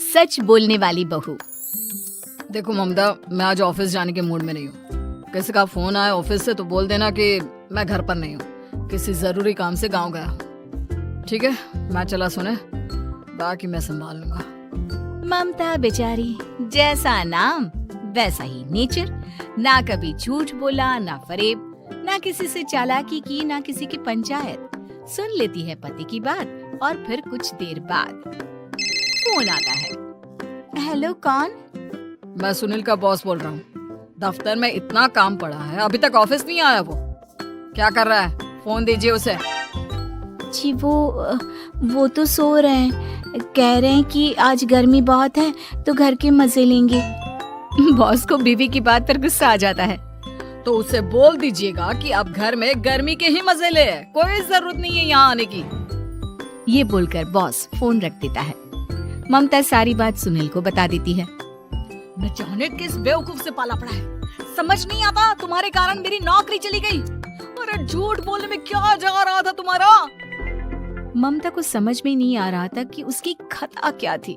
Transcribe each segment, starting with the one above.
सच बोलने वाली बहू। देखो ममता, मैं आज ऑफिस जाने के मूड में नहीं हूँ। किसी का फोन आया ऑफिस से तो बोल देना कि मैं घर पर नहीं हूँ, किसी जरूरी काम से गांव गया हूँ। ठीक है, मैं चला, सुने, बाकी मैं संभाल लूंगा। ममता बेचारी, जैसा नाम वैसा ही नेचर। ना कभी झूठ बोला, ना फरेब, ना किसी से चालाकी की, ना किसी की पंचायत। सुन लेती है पति की बात और फिर कुछ देर बाद फोन आता है। हेलो, कौन? मैं सुनील का बॉस बोल रहा हूँ। दफ्तर में इतना काम पड़ा है, अभी तक ऑफिस नहीं आया। वो क्या कर रहा है? फोन दीजिए उसे। जी वो तो सो रहे हैं। कह रहे हैं कि आज गर्मी बहुत है तो घर के मजे लेंगे। बॉस को बीवी की बात पर गुस्सा आ जाता है। तो उसे बोल दीजिएगा कि अब घर में गर्मी के ही मजे ले, कोई जरूरत नहीं है यहाँ आने की। ये बोलकर बॉस फोन रख देता है। ममता सारी बात सुनील को बता देती है। न जाने किस बेवकूफ से पाला पड़ा है, समझ नहीं आता। तुम्हारे कारण मेरी नौकरी चली गई। अरे झूठ बोलने में क्या जा रहा था तुम्हारा? ममता को समझ में नहीं आ रहा था कि उसकी खता क्या थी।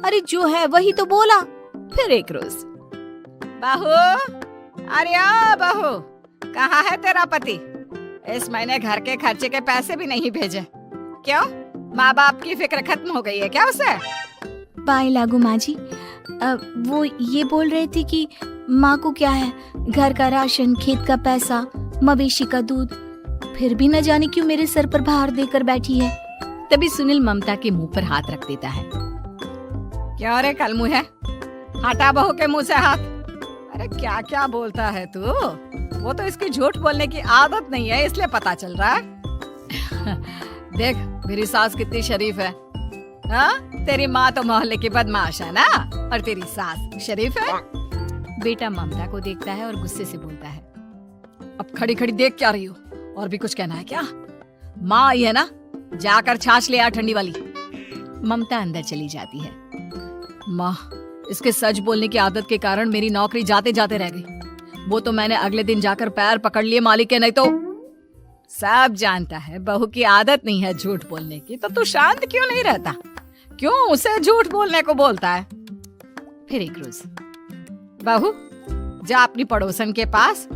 अरे जो है वही तो बोला। फिर एक रोज, बहू, अरे आ बहू, कहाँ है तेरा पति? इस महीने घर के खर्चे के पैसे भी नहीं भेजे। क्यों? माँ बाप की फिक्र खत्म हो गई है क्या उसे? पाए लागू माँ जी, वो ये बोल रहे थे कि माँ को क्या है, घर का राशन, खेत का पैसा, मवेशी का दूध, फिर भी न जाने क्यों मेरे सर पर भार देकर बैठी है। तभी सुनील ममता के मुंह पर हाथ रख देता है। क्यों रे कलमुँह है, हटा बहू के मुंह से हाथ। अरे क्या क्या बोलता है तू? वो तो इसकी झूठ बोलने की आदत नहीं है, इसलिए पता चल रहा है। देख मेरी सास कितनी शरीफ है। हाँ, तेरी माँ तो मोहल्ले की बदमाश है ना, और तेरी सास शरीफ है। बेटा ममता को देखता है और गुस्से से बोलता है। अब खड़ी खड़ी देख क्या रही हो? और भी कुछ कहना है क्या? माँ आई है ना, जाकर छाछ ले आ ठंडी वाली। ममता अंदर चली जाती है। माँ, इसके सच बोलने की आदत के कारण मेरी नौकरी जाते जाते रह गई। वो तो मैंने अगले दिन जाकर पैर पकड़ लिए मालिक के, नहीं तो। सब जानता है बहू की आदत नहीं है झूठ बोलने की, तो तू शांत क्यों नहीं रहता? क्यों उसे झूठ बोलने को बोलता है? फिर एक रोज, बहू, जा अपनी पड़ोसन के पास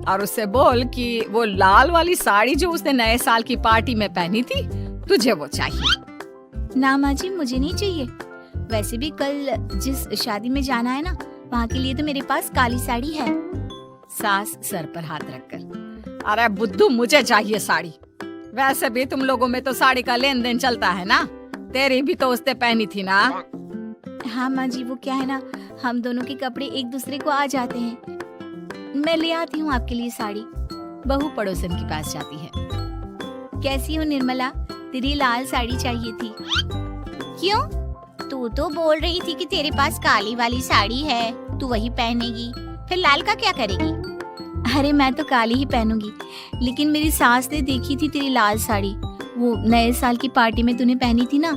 और उससे बोल कि वो लाल वाली साड़ी जो उसने नए साल की पार्टी में पहनी थी, तुझे वो चाहिए। ना माँ जी, मुझे नहीं चाहिए। वैसे भी कल जिस शादी में जाना है ना, वहाँ के लिए तो मेरे पास काली साड़ी है। सास सर पर हाथ रखकर, अरे बुद्धू, मुझे चाहिए साड़ी। वैसे भी तुम लोगों में तो साड़ी का लेन देन चलता है ना, तेरी भी तो उसने पहनी थी ना। हाँ माँ जी, वो क्या है ना, हम दोनों के कपड़े एक दूसरे को आ जाते हैं। मैं ले आती हूँ आपके लिए साड़ी। बहू पड़ोसन के पास जाती है। कैसी हो निर्मला, तेरी लाल साड़ी चाहिए थी। क्यों? तू तो बोल रही थी कि तेरे पास काली वाली साड़ी है, तू वही पहनेगी, फिर लाल का क्या करेगी? अरे मैं तो काली ही पहनूंगी, लेकिन मेरी सास ने देखी थी तेरी लाल साड़ी, वो नए साल की पार्टी में तूने पहनी थी ना,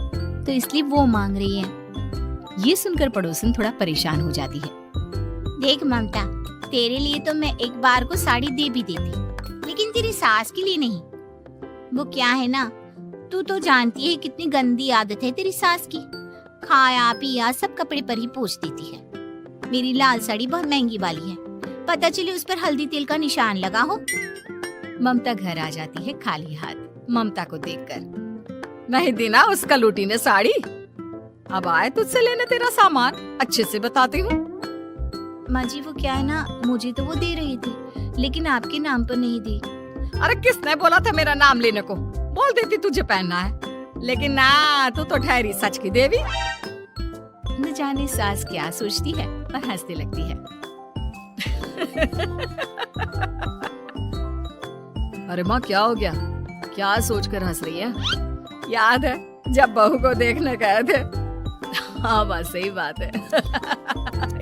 तो इसलिए वो मांग रही है। ये सुनकर पड़ोसन थोड़ा परेशान हो जाती है। देख ममता, तेरे लिए तो मैं एक बार को साड़ी दे भी देती, लेकिन तेरी सास के लिए नहीं। वो क्या है ना, तू तो जानती है कितनी गंदी आदत है तेरी सास की। खाया पिया सब कपड़े पर ही पोंछ देती है। मेरी लाल साड़ी बहुत महंगी वाली है, पता चले उस पर हल्दी तेल का निशान लगा हो। ममता घर आ जाती है खाली हाथ। ममता को देखकर, नहीं देना उस कलूटी ने साड़ी। अब आए तुझसे लेने तेरा सामान, अच्छे से बताती हूँ। माँ जी, वो क्या है ना, मुझे तो वो दे रही थी, लेकिन आपके नाम पर नहीं दी। अरे किसने बोला था मेरा नाम लेने को? बोल देती तुझे पहनना है, लेकिन ना, तू तो ठहरी सच की देवी। न जाने सास क्या सोचती है और हंसने लगती है। अरे माँ, क्या हो गया? क्या सोचकर हंस रही है? याद है जब बहू को देखने गए थे? हाँ माँ, सही बात है।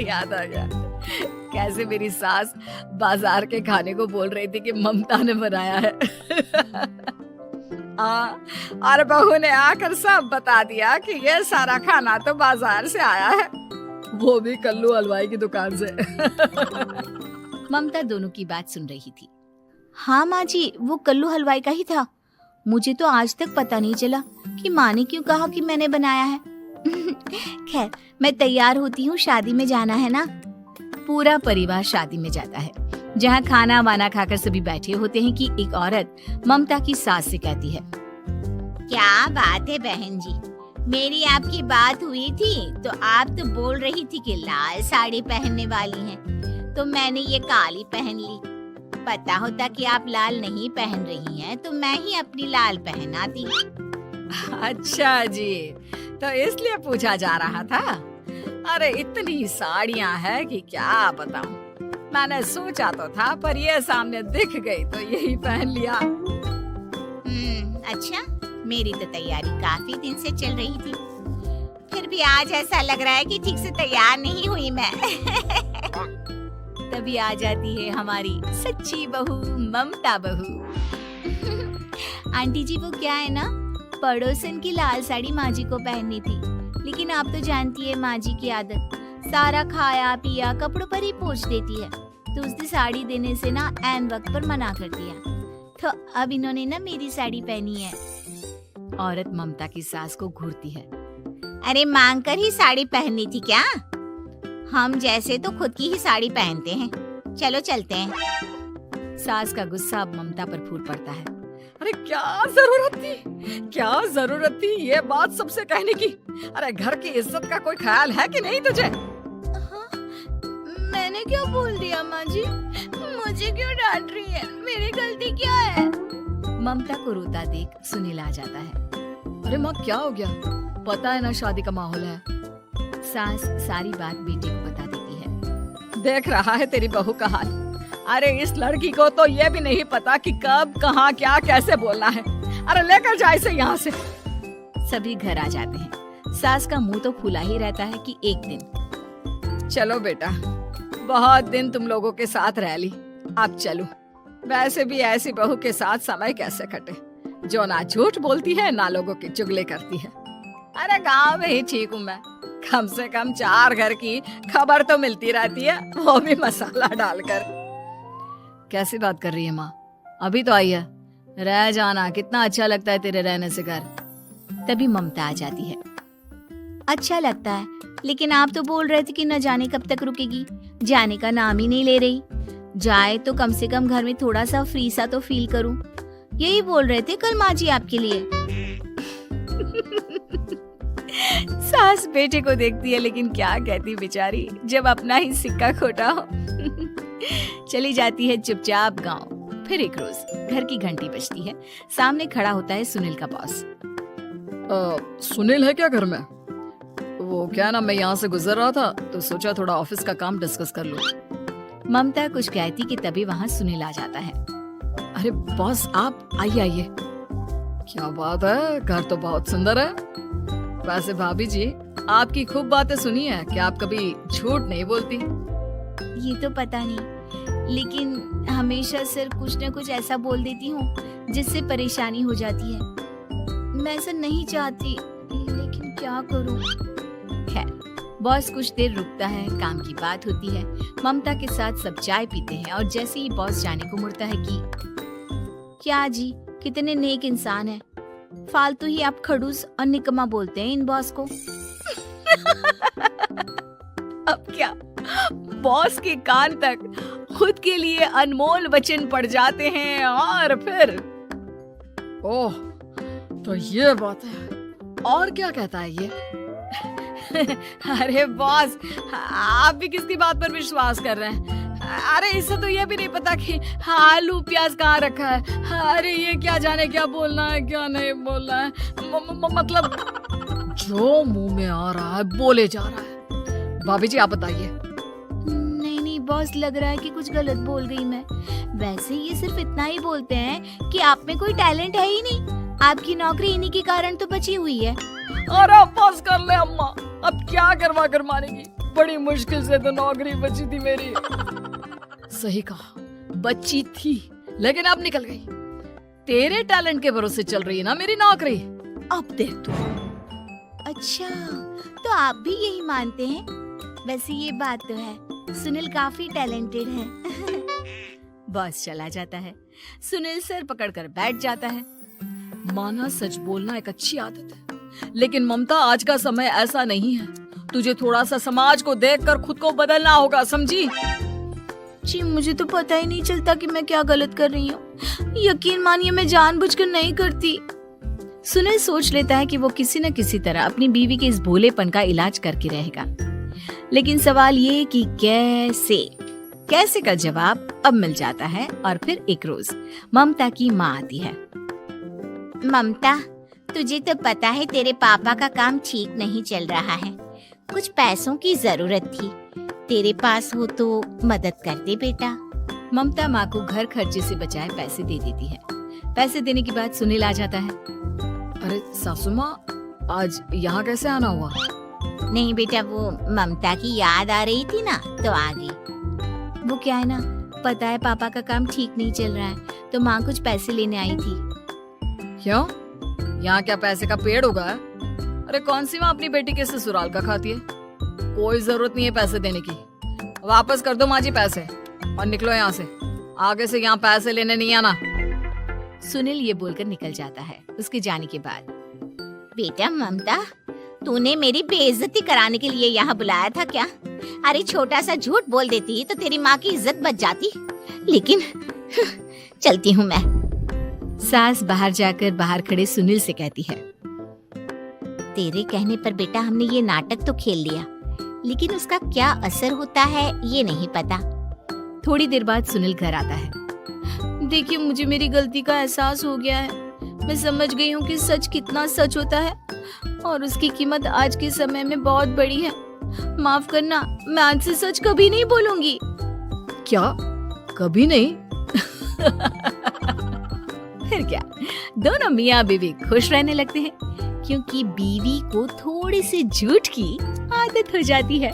याद आ गया कैसे मेरी सास बाजार के खाने को बोल रही थी कि ममता ने बनाया है। और बहू ने आकर सब बता दिया कि ये सारा खाना तो बाजार से आया है, वो भी कल्लू हलवाई की दुकान से। ममता दोनों की बात सुन रही थी। हाँ माँ जी, वो कल्लू हलवाई का ही था। मुझे तो आज तक पता नहीं चला कि माँ ने क्यों कहा कि मैंने बनाया है। खैर, मैं तैयार होती हूँ, शादी में जाना है ना। पूरा परिवार शादी में जाता है, जहाँ खाना वाना खाकर सभी बैठे होते हैं कि एक औरत ममता की सास से कहती है, क्या बात है बहन जी, मेरी आपकी बात हुई थी तो आप तो बोल रही थी कि लाल साड़ी पहनने वाली हैं, तो मैंने ये काली पहन ली। पता होता कि आप लाल नहीं पहन रही हैं तो मैं ही अपनी लाल पहनाती। अच्छा जी, तो इसलिए पूछा जा रहा था। अरे इतनी साड़ियाँ हैं कि क्या बताऊं। मैंने सोचा तो था, पर ये सामने दिख गई तो यही पहन लिया। अच्छा, मेरी तो तैयारी काफी दिन से चल रही थी, फिर भी आज ऐसा लग रहा है कि ठीक से तैयार नहीं हुई मैं। तभी आ जाती है हमारी सच्ची बहू ममता बहू। आंटी जी, वो क्या है ना, पड़ोसन की लाल साड़ी माँ जी को पहननी थी, लेकिन आप तो जानती है माँ जी की आदत, सारा खाया पिया कपड़ों पर ही पोंछ देती है, तो उस दिन साड़ी देने से ना ऐन वक्त पर मना कर दिया, तो अब इन्होंने ना मेरी साड़ी पहनी है। औरत ममता की सास को घूरती है। अरे मांग कर ही साड़ी पहननी थी क्या? हम जैसे तो खुद की ही साड़ी पहनते हैं, चलो चलते हैं। सास का गुस्सा अब ममता पर फूट पड़ता है। अरे क्या जरूरत थी ये बात सबसे कहने की? अरे घर की इज्जत का कोई ख्याल है कि नहीं तुझे? हाँ, मैंने क्या बोल दिया माँ जी? मुझे क्यों डांट रही है? मेरी गलती क्या है? ममता को रोता देख सुनील आ जाता है। अरे माँ, क्या हो गया? पता है ना शादी का माहौल है। सास सारी बात बेटे को बता देती है। देख रहा है तेरी बहू का हाल। अरे इस लड़की को तो ये भी नहीं पता कि कब कहाँ क्या कैसे बोलना है। अरे लेकर जा इसे यहाँ से। सभी घर आ जाते हैं। सास का मुंह तो फूला ही रहता है कि एक दिन। चलो बेटा, बहुत दिन तुम लोगों के साथ रह ली, अब चलो। वैसे भी ऐसी बहू के साथ समय कैसे कटे, जो ना झूठ बोलती है ना लोगों की चुगली करती है। अरे गांव में ही ठीक हूँ मैं, कम से कम 4 घर की खबर तो मिलती रहती है, वो भी मसाला डालकर। कैसी बात कर रही है माँ? अभी तो आई है, रह जाना, कितना अच्छा लगता है तेरे रहने से घर। तभी ममता आ जाती है। अच्छा लगता है, लेकिन आप तो बोल रहे थे कि न जाने कब तक रुकेगी, जाने का नाम ही नहीं ले रही। जाए तो कम से कम घर में थोड़ा सा फ्री सा तो फील करूं, यही बोल रहे थे कल माँ जी आपके लिए। सास बेटे को देखती है, लेकिन क्या कहती बेचारी, जब अपना ही सिक्का खोटा हो। चली जाती है चुपचाप गांव। फिर एक रोज घर की घंटी बजती है। सामने खड़ा होता है सुनील का बॉस। सुनील है क्या घर में? वो क्या ना, मैं यहाँ से गुजर रहा था तो सोचा थोड़ा ऑफिस का काम डिस्कस कर लूं। ममता कुछ कहती कि तभी वहाँ सुनील आ जाता है। अरे बॉस, आप आइए आइए। क्या बात है, घर तो बहुत सुंदर है। वैसे भाभी जी, आपकी खूब बातें सुनी है कि आप कभी झूठ नहीं बोलती। ये तो पता नहीं, लेकिन हमेशा सिर्फ कुछ न कुछ ऐसा बोल देती हूँ जिससे परेशानी हो जाती है। मैं ऐसा नहीं चाहती, लेकिन क्या करूँ। खैर, बॉस कुछ देर रुकता है, काम की बात होती है। ममता के साथ सब चाय पीते हैं और जैसे ही बॉस जाने को मुड़ता है कि क्या जी, कितने नेक इंसान है, फालतू ही आप खड़ूस और निकम्मा बोलते हैं इन बॉस को। अब क्या, बॉस के कान तक खुद के लिए अनमोल वचन पड़ जाते हैं और फिर ओह, तो ये बात है। और क्या कहता है ये? अरे बॉस, आप भी किसकी बात पर विश्वास कर रहे हैं? अरे इसे तो ये भी नहीं पता कि आलू प्याज कहाँ रखा है। अरे ये क्या जाने क्या बोलना है क्या नहीं बोलना है। मतलब जो मुंह में आ रहा है बोले जा रहा है। भाभी जी, आप बताइए। नहीं बॉस, लग रहा है कि कुछ गलत बोल गई मैं। वैसे ये सिर्फ इतना ही बोलते हैं कि आप में कोई टैलेंट है ही नहीं, आपकी नौकरी इन्हीं के कारण तो बची हुई है। अरे बस कर ले अम्मा, अब क्या करवा कर मानेगी, बड़ी मुश्किल से तो नौकरी बची थी मेरी। सही कहा, बची थी, लेकिन अब निकल गई। तेरे टैलेंट के भरोसे चल रही है ना मेरी नौकरी, अब देख तू। अच्छा, तो आप भी यही मानते हैं? वैसे ये बात तो है, सुनील काफी टैलेंटेड है। बॉस चला जाता है। सुनील सर पकड़कर बैठ जाता है। माना सच बोलना एक अच्छी आदत है, लेकिन ममता आज का समय ऐसा नहीं है। तुझे थोड़ा सा समाज को देखकर खुद को बदलना होगा, समझी? जी मुझे तो पता ही नहीं चलता कि मैं क्या गलत कर रही हूँ। यकीन मानिए मैं जानबूझकर नहीं करती। सुनील सोच लेता है कि वो किसी न किसी तरह अपनी बीवी के इस भोलेपन का इलाज करके रहेगा, लेकिन सवाल ये कि कैसे का जवाब अब मिल जाता है। और फिर एक रोज ममता की माँ आती है। ममता, तुझे तो पता है तेरे पापा का काम ठीक नहीं चल रहा है, कुछ पैसों की जरूरत थी, तेरे पास हो तो मदद कर दे बेटा। ममता माँ को घर खर्चे से बचाए पैसे दे देती है। पैसे देने के बाद सुनील आ जाता है। अरे सासू माँ, आज यहाँ कैसे आना हुआ? नहीं बेटा, वो ममता की याद आ रही थी ना तो आ गई। वो क्या है ना, पता है पापा का काम ठीक नहीं चल रहा है तो माँ कुछ पैसे लेने आई थी। क्यों? यहाँ क्या पैसे का पेड़ होगा? अरे कौन सी माँ अपनी बेटी के ससुराल का खाती है? कोई जरूरत नहीं है पैसे देने की। वापस कर दो माँ जी पैसे और निकलो यहाँ से। आगे से यहाँ पैसे लेने नहीं आना। सुनील ये बोलकर निकल जाता है। उसके जाने के बाद, बेटा ममता, तूने मेरी बेइज्जती कराने के लिए यहाँ बुलाया था क्या? अरे छोटा सा झूठ बोल देती तो तेरी माँ की इज्जत बच जाती, लेकिन चलती हूँ मैं। सास बाहर खड़े सुनील से कहती है, तेरे कहने पर बेटा हमने ये नाटक तो खेल लिया, लेकिन उसका क्या असर होता है ये नहीं पता। थोड़ी देर बाद सुनील घर आता है। देखिए मुझे मेरी गलती का एहसास हो गया है। मैं समझ गई हूँ कि सच कितना सच होता है और उसकी कीमत आज के समय में बहुत बड़ी है। माफ करना, मैं आज से सच कभी नहीं बोलूंगी। क्या? कभी नहीं? फिर क्या, दोनों मियाँ बीवी खुश रहने लगते हैं, क्योंकि बीवी को थोड़ी सी झूठ की आदत हो जाती है।